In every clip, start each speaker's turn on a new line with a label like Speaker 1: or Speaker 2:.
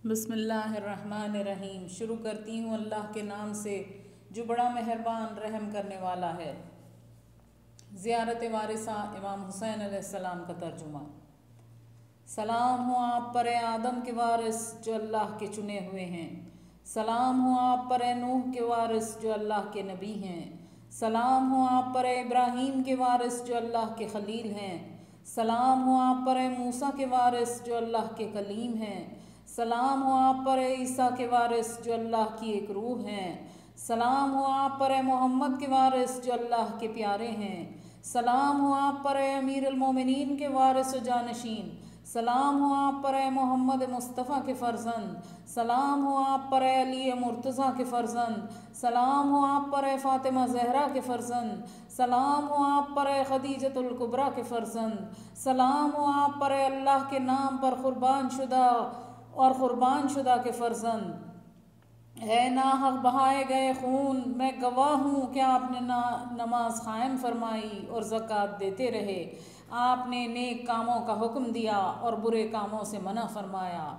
Speaker 1: बिस्मिल्लाहिर्रहमानिर्रहीम। शुरू करती हूँ अल्लाह के नाम से जो बड़ा मेहरबान रहम करने वाला है। ज़ियारत वारिसा इमाम हुसैन अलैहिस्सलाम का तर्जुमा। सलाम हो आप पर आदम के वारिस जो अल्लाह के चुने हुए हैं। सलाम हो आप पर नूह के वारिस जो अल्लाह के नबी हैं। सलाम हो आप पर इब्राहीम के वारिस जो अल्लाह के खलील हैं। सलाम हो आप पर मूसा के वारिस जो अल्लाह के कलीम हैं। सलाम हो आप पर ईसा के वारिस जो अल्लाह की एक रूह हैं। सलाम हो आप पर मोहम्मद के वारिस जो अल्लाह के प्यारे हैं। सलाम हो आप पर अमीर अल मोमिनीन के वारिस व जानशीन। सलाम हो आप पर मोहम्मद मुस्तफ़ा के फ़र्जंद। सलाम हो आप पर अली मुर्तज़ा के फ़र्जंद। सलाम हो आप पर फ़ातिमा ज़हरा के फ़र्जंद। सलाम हो आप पर खदीजतुल कुबरा के फ़र्जंद। सलाम हो आप पर अल्लाह के नाम पर क़ुरबान शुदा के फ़र्जंद। है नाहक बहाए गए खून, मैं गवाह हूँ कि आपने नमाज कायम फरमाई और ज़कात देते रहे। आपने नेक कामों का हुक्म दिया और बुरे कामों से मना फरमाया।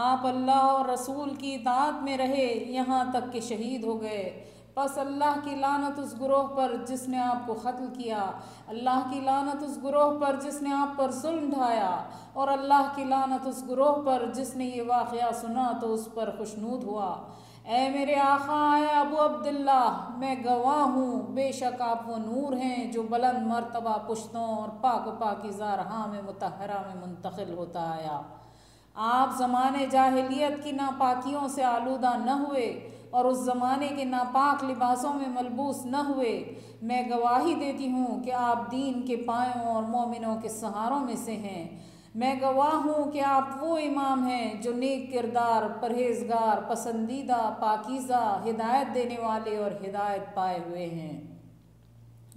Speaker 1: आप अल्लाह और रसूल की इताअत में रहे यहाँ तक कि शहीद हो गए। बस अल्लाह की लानत उस गुरोह पर जिसने आपको क़त्ल किया। अल्लाह की लानत उस गुरोह पर जिसने आप पर जुल्म ढाया। और अल्लाह की लानत उस गुरोह पर जिसने ये वाक़या सुना तो उस पर खुशनूद हुआ। ऐ मेरे आका है अबू अब्दुल्ला, मैं गवाह हूँ बेशक आप वो नूर हैं जो बुलंद मर्तबा पुश्तों और पाकीज़ा रहा में मुतहरा में मुंतकिल होता आया। आप ज़माने जाहिलियत की नापाकियों से आलूदा न हुए और उस ज़माने के नापाक लिबासों में मलबूस न हुए। मैं गवाही देती हूँ कि आप दीन के पायों और मोमिनों के सहारों में से हैं। मैं गवाह हूँ कि आप वो इमाम हैं जो नेक किरदार, परहेजगार, पसंदीदा, पाकीज़ा, हिदायत देने वाले और हिदायत पाए हुए हैं।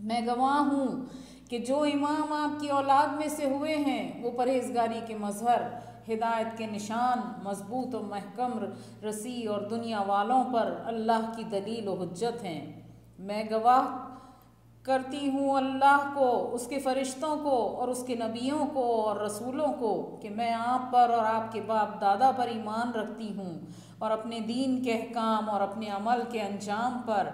Speaker 1: मैं गवाह हूँ कि जो इमाम आपकी औलाद में से हुए हैं वो परहेजगारी के मजहर, हिदायत के निशान, मजबूत और महकम रसी और दुनिया वालों पर अल्लाह की दलील व हुज्जत हैं। मैं गवाह करती हूँ अल्लाह को, उसके फ़रिश्तों को और उसके नबियों को और रसूलों को कि मैं आप पर और आपके बाप दादा पर ईमान रखती हूँ और अपने दीन के अहकाम और अपने अमल के अंजाम पर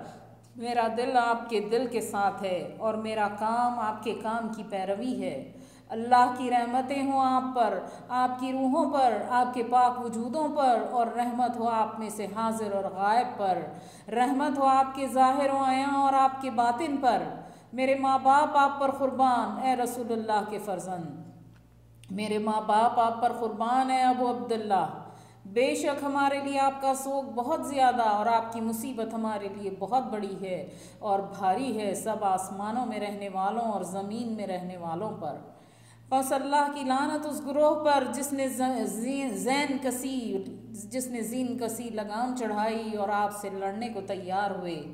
Speaker 1: मेरा दिल आपके दिल के साथ है और मेरा काम आपके काम की पैरवी है। अल्लाह की रहमतें हों आप पर, आपकी रूहों पर, आपके पाक वजूदों पर और रहमत हो आप में से हाजिर और गायब पर। रहमत हो आपके ज़ाहिर व आयां और आपके बातिन पर। मेरे माँ बाप आप पर क़ुरबान ए रसूलुल्लाह के फ़र्जंद। मेरे माँ बाप आप पर क़ुरबान है अबू अब्दुल्ला। बेशक हमारे लिए आपका सोग बहुत ज़्यादा और आपकी मुसीबत हमारे लिए बहुत बड़ी है और भारी है सब आसमानों में रहने वालों और ज़मीन में रहने वालों पर। बस अल्लाह की लानत उस गुरोह पर जिसने जीन कसी लगाम चढ़ाई और आपसे लड़ने को तैयार हुए।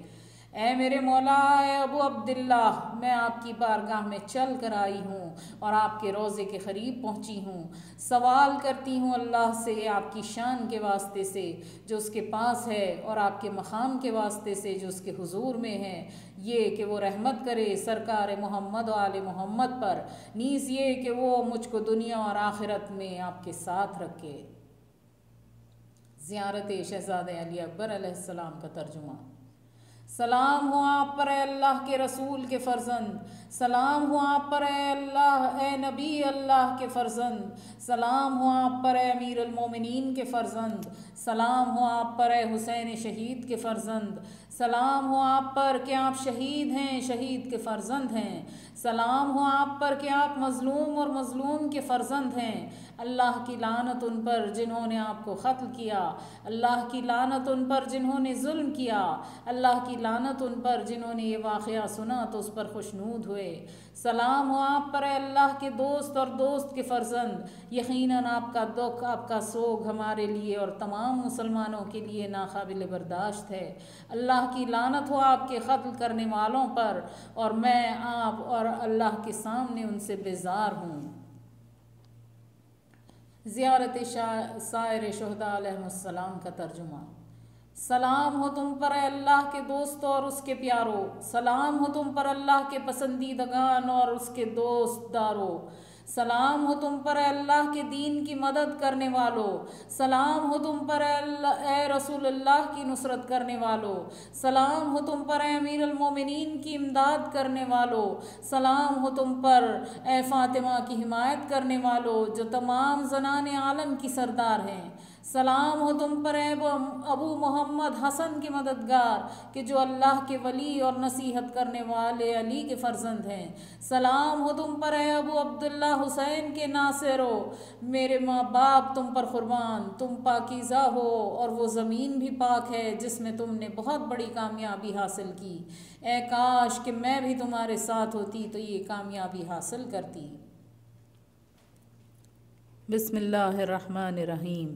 Speaker 1: ऐ मेरे मौला है अबू अब्दुल्ला, मैं आपकी बारगाह में चल कर आई हूँ और आपके रोज़े के करीब पहुँची हूँ। सवाल करती हूँ अल्लाह से आपकी शान के वास्ते से जो उसके पास है और आपके मकाम के वास्ते से जो उसके हुजूर में है, ये कि वो रहमत करे सरकार मोहम्मद व आले मोहम्मद पर, नीज़ ये कि वो मुझको दुनिया और आखिरत में आपके साथ रखे। ज़ियारत शहज़ादे अली अकबर अलैहिस्सलाम का तर्जुमा। सलाम हो आप पर अल्लाह के रसूल के फ़र्जंद। सलाम हो आप पर अल्लाह ए नबी अल्लाह के फ़र्जंद। सलाम हो आप पर अमीर अल मोमिनीन के फ़र्जंद। सलाम हो आप पर हुसैन शहीद के फ़र्जंद। सलाम हो आप पर कि आप शहीद हैं, शहीद के फ़र्जंद हैं। सलाम हो आप पर कि आप मज़लूम और मज़लूम के फ़र्जंद हैं। अल्लाह की लानत उन पर जिन्होंने आपको क़त्ल किया। अल्लाह की लानत उन पर जिन्होंने जुल्म किया। अल्लाह की लानत उन पर जिन्होंने ये वाक़या सुना तो उस पर खुशनूद हुए। सलाम हो आप पर अल्लाह के दोस्त और दोस्त के फ़र्जंद। यकीनन आपका दुख, आपका सोग हमारे लिए और तमाम मुसलमानों के लिए नाकाबिल बर्दाश्त है। अल्लाह की लानत हो आपके क़त्ल करने वालों पर और मैं आप और अल्लाह के सामने उनसे बेजार हूँ। ज़ियारत सायर शुहदा अलैहिमुस्सलाम का तर्जुमा। सलाम हो तुम पर अल्लाह के दोस्तों और उसके प्यारों। सलाम हो तुम पर अल्लाह के पसंदीदगान और उसके दोस्तदारों। सलाम हो तुम पर अल्लाह के दीन की मदद करने वालों, सलाम हो तुम पर ए रसूलुल्लाह की नुसरत करने वालों, सलाम हो तुम पर अमीरुल मोमिनीन की इमदाद करने वालों, सलाम हो तुम पर ए फातिमा की हिमायत करने वालों जो तमाम ज़नाने आलम की सरदार हैं, सलाम हो तुम पर अबू मोहम्मद हसन के मददगार कि जो अल्लाह के वली और नसीहत करने वाले अली के फ़र्जंद हैं, सलाम हो तुम पर अबू अब्दुल्ला हुसैन के नासिरो, मेरे माँ बाप तुम पर कुर्बान, तुम पाकीज़ा हो और वो ज़मीन भी पाक है जिसमें तुमने बहुत बड़ी कामयाबी हासिल की। ए काश कि मैं भी तुम्हारे साथ होती तो ये कामयाबी हासिल करती। बिस्मिल्लाहिर्रहमानिर्रहीम।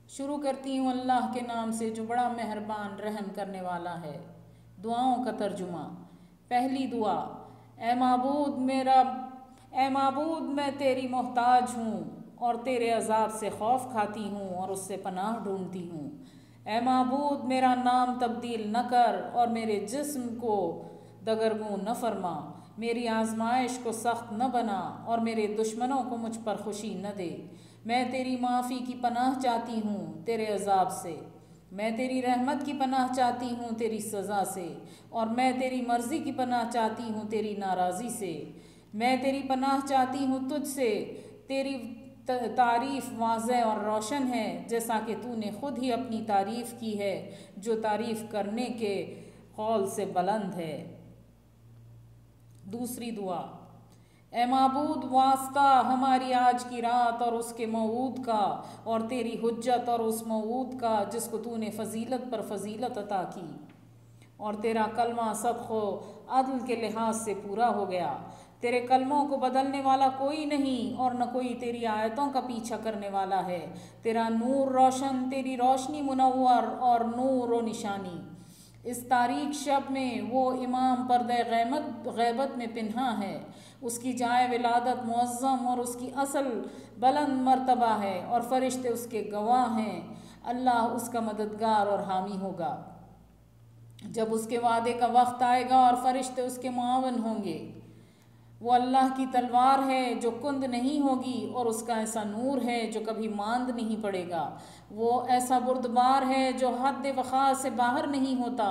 Speaker 1: शुरू करती हूँ अल्लाह के नाम से जो बड़ा मेहरबान रहम करने वाला है। दुआओं का तर्जुमा। पहली दुआ, ए माबूद मैं तेरी मोहताज हूँ और तेरे अजाब से खौफ खाती हूँ और उससे पनाह ढूंढती हूँ। ए माबूद मेरा नाम तब्दील न कर और मेरे जिस्म को दगरगूं न फरमा, मेरी आजमाइश को सख्त न बना और मेरे दुश्मनों को मुझ पर खुशी न दे। मैं तेरी माफ़ी की पनाह चाहती हूँ तेरे अजाब से, मैं तेरी रहमत की पनाह चाहती हूँ तेरी सज़ा से, और मैं तेरी मर्ज़ी की पनाह चाहती हूँ तेरी नाराज़ी से। मैं तेरी पनाह चाहती हूँ तुझसे, तेरी तारीफ़ वाज़ेह और रोशन है जैसा कि तूने ख़ुद ही अपनी तारीफ़ की है जो तारीफ़ करने के कौल से बुलंद है। दूसरी दुआ, ए माबूद वास्ता हमारी आज की रात और उसके मऊद का और तेरी हुज्जत और उस मऊद का जिसको तूने फ़जीलत पर फ़जीलत अता की और तेरा कलमा सदक़ो अदल के लिहाज से पूरा हो गया। तेरे कलमों को बदलने वाला कोई नहीं और न कोई तेरी आयतों का पीछा करने वाला है। तेरा नूर रोशन, तेरी रोशनी मुनव्वर और नूर व निशानी। इस तारीख शब में वो इमाम पर्दे गैबत में पिन्हा है, उसकी जाए विलादत मुअज़्ज़म और उसकी असल बुलंद मर्तबा है और फ़रिश्ते उसके गवाह हैं। अल्लाह उसका मददगार और हामी होगा जब उसके वादे का वक्त आएगा और फ़रिश्ते उसके मुआवन होंगे। वो अल्लाह की तलवार है जो कुंद नहीं होगी और उसका ऐसा नूर है जो कभी मांद नहीं पड़ेगा। वो ऐसा बुर्दबार है जो हद वक़ा से बाहर नहीं होता।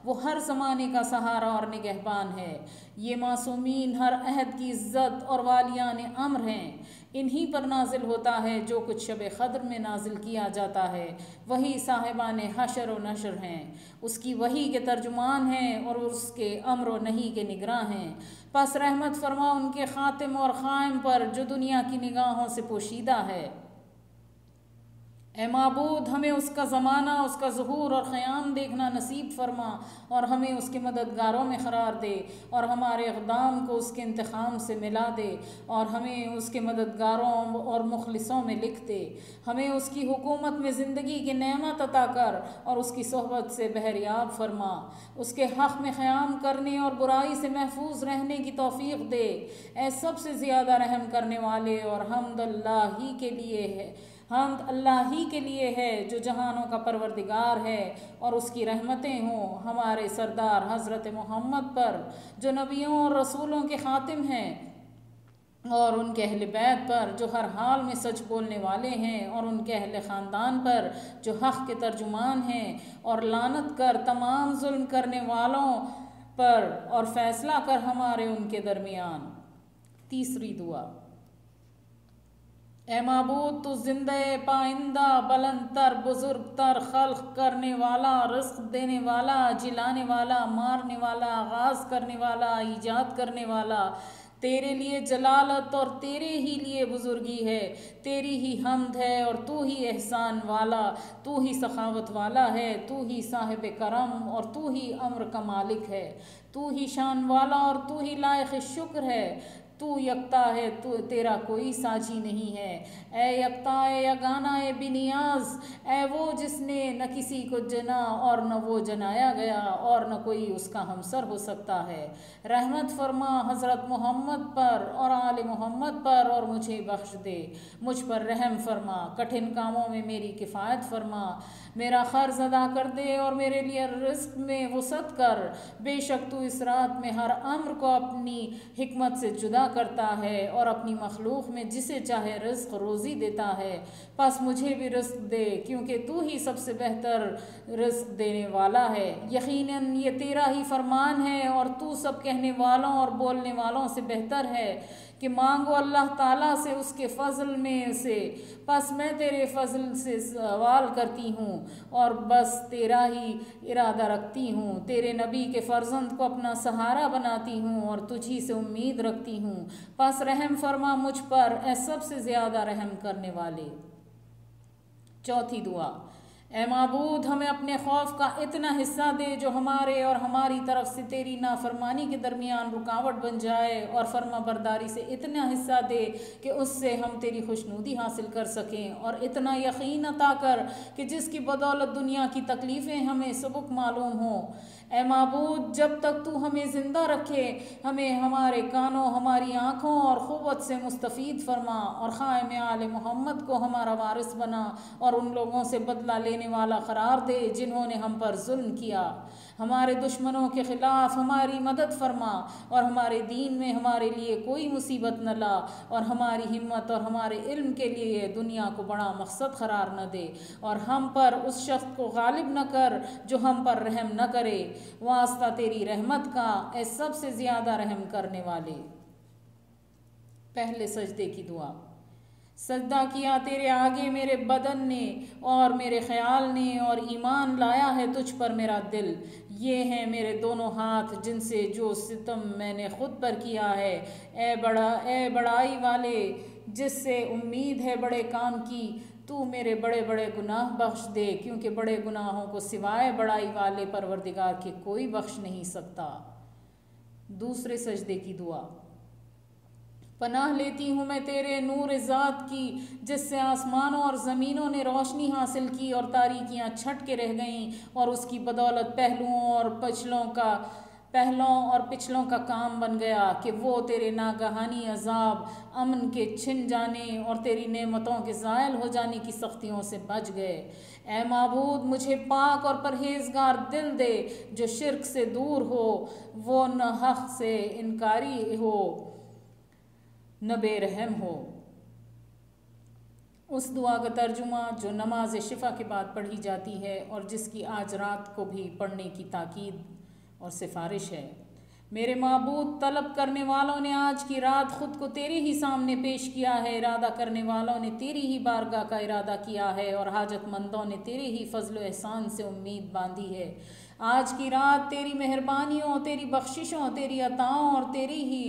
Speaker 1: वो हर ज़माने का सहारा और निगहबान है। ये मासूमीन हर अहद की इज़्ज़त और वालियान अम्र हैं। इन्हीं पर नाजिल होता है जो कुछ शब क़द्र में नाजिल किया जाता है। वही साहिबान हशर व नशर हैं, उसकी वही के तर्जुमान हैं और उसके अम्र व नही के निगरां हैं। बस रहमत फरमा उनके ख़ातिम और क़ाइम पर जो दुनिया की निगाहों से पोशीदा है। ए माबूद हमें उसका ज़माना, उसका ज़ुहूर और क़याम देखना नसीब फरमा और हमें उसके मददगारों में क़रार दे और हमारे इक़दाम को उसके इंतख़ाम से मिला दे और हमें उसके मददगारों और मुखलिसों में लिख दे। हमें उसकी हुकूमत में ज़िंदगी की नेमत अता कर और उसकी सोहबत से बहरियाब फरमा। उसके हक़ में क़याम करने और बुराई से महफूज रहने की तौफ़ीक़ दे। ए सबसे ज़्यादा रहम करने वाले और हम्द अल्लाह ही के लिए है, हम्द अल्लाह ही के लिए है जो जहानों का परवरदिगार है और उसकी रहमतें हों हमारे सरदार हज़रत मोहम्मद पर जो नबियों और रसूलों के ख़ातिम हैं और उनके अहले बैत पर जो हर हाल में सच बोलने वाले हैं और उनके अहले ख़ानदान पर जो हक़ के तर्जुमान हैं और लानत कर तमाम जुल्म करने वालों पर और फ़ैसला कर हमारे उनके दरमियान। तीसरी दुआ, ए माबूद तू ज़िंदे पाइंदा बुलंद तर बुज़ुर्ग तर खल्क़ करने वाला, रिज़्क़ देने वाला, जिलाने वाला, मारने वाला, आगाज़ करने वाला, ईजाद करने वाला। तेरे लिए जलालत और तेरे ही लिए बुज़ुर्गी है, तेरी ही हम्द है और तू ही एहसान वाला, तू ही सखावत वाला है, तू ही साहिब करम और तू ही अम्र का मालिक है, तू ही शान वाला और तू ही लायक़ शुक्र है। तू यकता है, तू तेरा कोई साझी नहीं है। ए यकता ए यगाना ए बिनियाज, ए वो जिसने न किसी को जना और न वो जनाया गया और न कोई उसका हमसर हो सकता है। रहमत फरमा हज़रत मोहम्मद पर और आले मोहम्मद पर और मुझे बख्श दे। मुझ पर रहम फरमा, कठिन कामों में मेरी किफ़ायत फरमा। मेरा ख़र्ज़ अदा कर दे और मेरे लिए रिज़्क़ में वसअत कर। बेशक तू इस रात में हर अम्र को अपनी हिकमत से जुदा करता है और अपनी मखलूक में जिसे चाहे रिज़्क़ रोज़ी देता है। बस मुझे भी रिज़्क़ दे, क्योंकि तू ही सबसे बेहतर रिज़्क़ देने वाला है। यकीनन ये तेरा ही फरमान है और तू सब कहने वालों और बोलने वालों से बेहतर है कि मांगो अल्लाह ताला से उसके फ़ज़ल में से। बस मैं तेरे फ़ज़ल से सवाल करती हूँ और बस तेरा ही इरादा रखती हूँ। तेरे नबी के फ़र्जंद को अपना सहारा बनाती हूँ और तुझी से उम्मीद रखती हूँ। बस रहम फरमा मुझ पर, ए सबसे ज़्यादा रहम करने वाले। चौथी दुआ, ए माबूद हमें अपने खौफ का इतना हिस्सा दे जो हमारे और हमारी तरफ से तेरी नाफरमानी के दरमियान रुकावट बन जाए, और फर्मा बरदारी से इतना हिस्सा दे कि उससे हम तेरी खुशनुदी हासिल कर सकें, और इतना यकीन अता कर कि जिसकी बदौलत दुनिया की तकलीफ़ें हमें सबक मालूम हों। ए माबूद जब तक तू हमें ज़िंदा रखे, हमें हमारे कानों, हमारी आँखों और क़ुव्वत से मुस्तफ़ीद फरमा, और ख़ाइम आले मोहम्मद को हमारा वारिस बना और उन लोगों से बदला लेने वाला करार दे जिन्होंने हम पर जुल्म किया। हमारे दुश्मनों के ख़िलाफ़ हमारी मदद फरमा और हमारे दीन में हमारे लिए कोई मुसीबत न ला, और हमारी हिम्मत और हमारे इल्म के लिए दुनिया को बड़ा मकसद करार न दे, और हम पर उस शख्स को गालिब न कर जो हम पर रहम न करे। वास्ता तेरी रहमत का, ए सबसे ज़्यादा रहम करने वाले। पहले सजदे की दुआ। सजदा किया तेरे आगे मेरे बदन ने और मेरे ख्याल ने, और ईमान लाया है तुझ पर मेरा दिल। ये हैं मेरे दोनों हाथ जिनसे जो सितम मैंने ख़ुद पर किया है। ए बड़ाई वाले जिससे उम्मीद है बड़े काम की, तू मेरे बड़े बड़े गुनाह बख्श दे, क्योंकि बड़े गुनाहों को सिवाय बड़ाई वाले परवरदिगार के कोई बख्श नहीं सकता। दूसरे सजदे की दुआ। पनाह लेती हूँ मैं तेरे नूर ज़ात की, जिससे आसमानों और ज़मीनों ने रोशनी हासिल की और तारीकियाँ छट के रह गईं, और उसकी बदौलत पहलों और पिछलों का काम बन गया कि वो तेरे नागहानी अजाब, अमन के छिन जाने और तेरी नेमतों के ज़ायल हो जाने की सख्तियों से बच गए। ए माबूद मुझे पाक और परहेज़गार दिल दे जो शिर्क से दूर हो, वो न हक़ से इनकारी हो न बेरहम हो। उस दुआ का तर्जुमा जो नमाज शिफा के बाद पढ़ी जाती है और जिसकी आज रात को भी पढ़ने की ताकीद और सिफारिश है। मेरे माबूद तलब करने वालों ने आज की रात ख़ुद को तेरे ही सामने पेश किया है, इरादा करने वालों ने तेरी ही बारगाह का इरादा किया है, और हाजतमंदों ने तेरे ही फजल व एहसान से उम्मीद बांधी है। आज की रात तेरी मेहरबानियों, तेरी बख्शिशों, तेरी अताओं और तेरी ही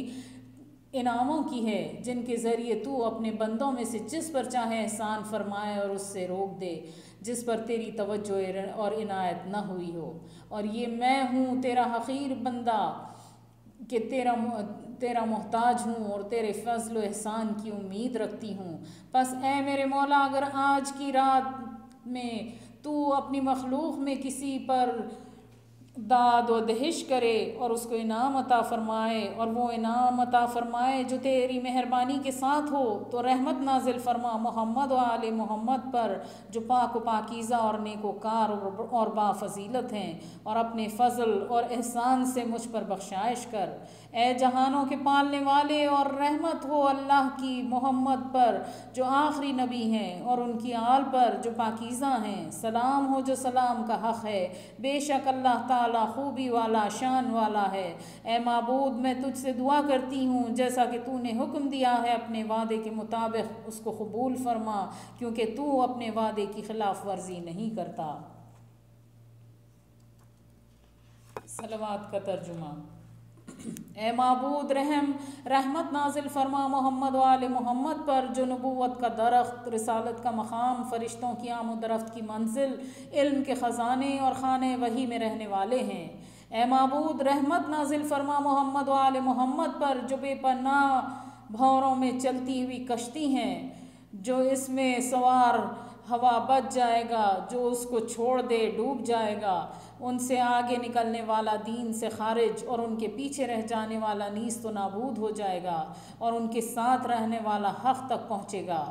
Speaker 1: इनामों की है, जिनके ज़रिए तू अपने बंदों में से जिस पर चाहे एहसान फरमाए और उससे रोक दे जिस पर तेरी तवज्जो और इनायत न हुई हो। और ये मैं हूँ तेरा हक़ीर बंदा कि तेरा मोहताज हूँ और तेरे फ़ज़ल व एहसान की उम्मीद रखती हूँ। बस ए मेरे मौला, अगर आज की रात में तू अपनी मखलूक में किसी पर दाद व दहिश करे और उसको इनाम अता फ़रमाए, और वो इनाम अता फ़रमाए जो तेरी मेहरबानी के साथ हो, तो रहमत नाजिल फ़रमा मोहम्मद व आले मोहम्मद पर जो पाक व पाकीज़ा और नेकोकार और बाफ़ज़ीलत हैं, और अपने फ़ज़ल और एहसान से मुझ पर बख्शाइश कर। ए जहानों के पालने वाले, और रहमत हो अल्लाह की मोहम्मद पर जो आखिरी नबी हैं, और उनकी आल पर जो पाकीज़ा हैं। सलाम हो जो सलाम का हक़ है, बेशक अल्लाह ताला खूबी वाला, शान वाला है। ए माबूद मैं तुझसे दुआ करती हूँ जैसा कि तूने हुक्म दिया है, अपने वादे के मुताबिक उसको कबूल फरमा, क्योंकि तू अपने वादे की खिलाफ वर्जी नहीं करता। सलवात का तर्जुमा। ए माबूद रहमत नाजिल फरमा मोहम्मद व आले मोहम्मद पर जो नबूवत का दरख्त, रिसालत का मकाम, फ़रिश्तों की आमद रफ्त की मंजिल, इल्म के ख़जाने और खाने वही में रहने वाले हैं। ए माबूद रहमत नाजिल फरमा मोहम्मद व आले मोहम्मद पर, जो बेपनाह भंवरों में चलती हुई कश्ती हैं, जो इसमें सवार हवा बच जाएगा, जो उसको छोड़ दे डूब जाएगा। उनसे आगे निकलने वाला दीन से खारिज और उनके पीछे रह जाने वाला नीस तो नाबूद हो जाएगा, और उनके साथ रहने वाला हक़ तक पहुँचेगा।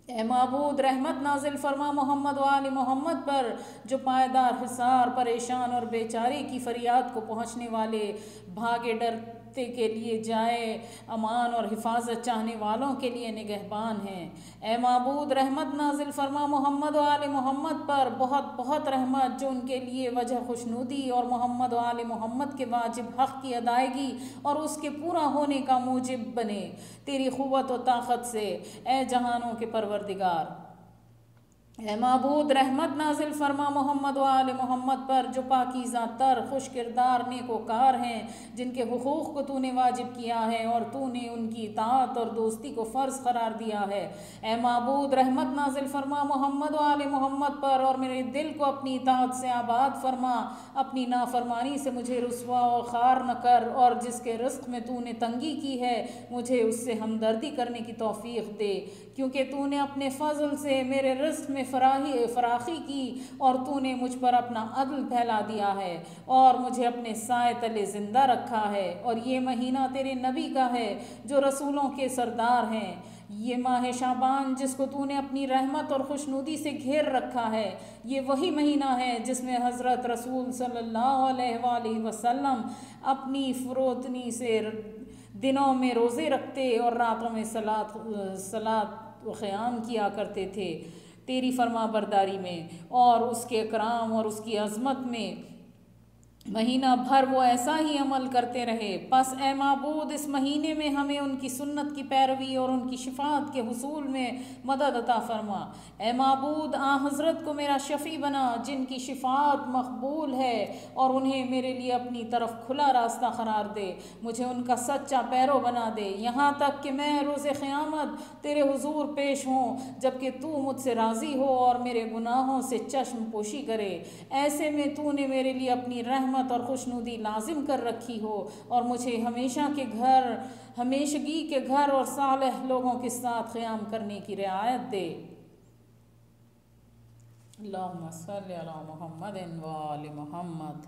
Speaker 1: ए माबूद रहमत नाजिल फरमा मोहम्मद व आले मोहम्मद पर, जो पायदार हिसार, परेशान और बेचारे की फरियाद को पहुँचने वाले, भागे डरते के लिए जाए, अमान और हिफाजत चाहने वालों के लिए निगहबान हैं। ए माबूद रहमत नाजिल फरमा मोहम्मद व आले मोहम्मद पर, बहुत बहुत रहमत, जो उनके लिए वजह खुशनुदी और मोहम्मद व आले मोहम्मद के वाजिब हक़ की अदायगी और उसके पूरा होने का मूजिब बने, तेरी क़ुव्वत व ताक़त से ए जहानों के परवरदिगार। ए माबूद रहमत नाजिल फरमा मोहम्मद व आले मोहम्मद पर, जो पाकीज़ा तर, खुश किरदार, नेकोकार हैं, जिनके हुकूक़ को तूने वाजिब किया है और तूने उनकी इताअत और दोस्ती को फ़र्ज़ करार दिया है। ए माबूद रहमत नाजिल फरमा मोहम्मद व आले मोहम्मद पर, और मेरे दिल को अपनी इताअत से आबाद फरमा, अपनी नाफरमानी से मुझे रुस्वा व ख़ार न कर, और जिसके रिज़्क़ में तूने तंगी की है मुझे उससे हमदर्दी करने की तौफ़ीक़ दे, क्योंकि तूने अपने फ़ज़ल से मेरे रिज़्क़ में फराखी की, और तूने मुझ पर अपना अदल फैला दिया है और मुझे अपने साए तले ज़िंदा रखा है। और ये महीना तेरे नबी का है जो रसूलों के सरदार हैं। ये माह शाबान जिसको तूने अपनी रहमत और खुशनुदी से घेर रखा है, ये वही महीना है जिसमें हज़रत रसूल सल्लल्लाहु अलैहि वसल्लम अपनी फ़ुरोतनी से दिनों में रोज़े रखते और रातों में सलात व क़याम किया करते थे तेरी फरमा बरदारी में और उसके इकराम और उसकी अज़मत में। महीना भर वो ऐसा ही अमल करते रहे। बस ए माबूद, इस महीने में हमें उनकी सुन्नत की पैरवी और उनकी शिफात के हुसूल में मदद अता फरमा। ए माबूद, आ हज़रत को मेरा शफ़ी बना जिनकी शिफात मकबूल है, और उन्हें मेरे लिए अपनी तरफ खुला रास्ता करार दे। मुझे उनका सच्चा पैरो बना दे, यहाँ तक कि मैं रोज़े क़यामत तेरे हुजूर पेश हूँ, जबकि तू मुझसे राज़ी हो और मेरे गुनाहों से चश्म पोशी करे। ऐसे में तूने मेरे लिए अपनी रहमत और खुशनुदी लाजिम कर रखी हो, और मुझे हमेशगी के घर और सालेह लोगों के साथ क़याम करने की रियायत दे। अल्लाहुम्मा सल्ली अला मुहम्मदिन व आले मुहम्मद।